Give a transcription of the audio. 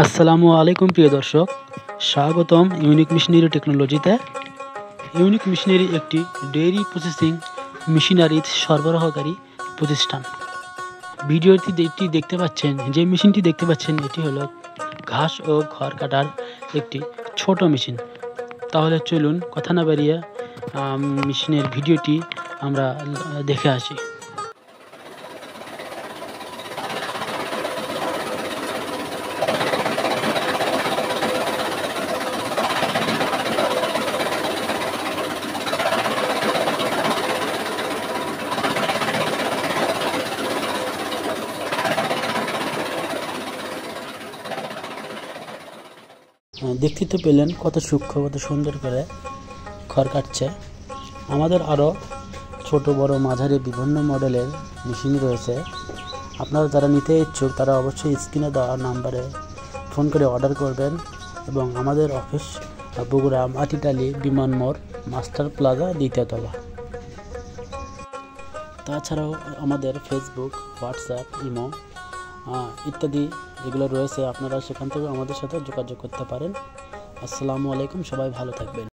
আসসালামু আলাইকুম প্রিয় দর্শক, স্বাগতম ইউনিক মেশিনারি টেকনোলজিতে। ইউনিক মেশিনারি একটি ডেইরি প্রসেসিং মেশিনারি সরবরাহকারী প্রতিষ্ঠান। ভিডিওটি দেখতে পাচ্ছেন, যে মেশিনটি দেখতে পাচ্ছেন এটি হলো ঘাস ও খড় কাটার একটি ছোট মেশিন। তাহলে চলুন কথা না বাড়িয়ে মেশিনের ভিডিওটি আমরা দেখে আসি। দেখতে তো পেলেন কত সূক্ষ্ম, কত সুন্দর করে খড় কাটছে। আমাদের আরও ছোট বড় মাঝারি বিভিন্ন মডেলের মেশিন রয়েছে। আপনারা যারা নিতে ইচ্ছুক তারা অবশ্যই স্ক্রিনে দেওয়া নাম্বারে ফোন করে অর্ডার করবেন এবং আমাদের অফিস বগুড়া মাটিটালি বিমান মোড়, মাস্টার প্লাজা, দ্বিতীয় তলা। তাছাড়াও আমাদের ফেসবুক, হোয়াটসঅ্যাপ, ইমো ইত্যাদি যেগুলো রয়েছে, আপনারা সেখান থেকে আমাদের সাথে যোগাযোগ করতে পারেন। আসসালামু আলাইকুম, সবাই ভালো থাকবেন।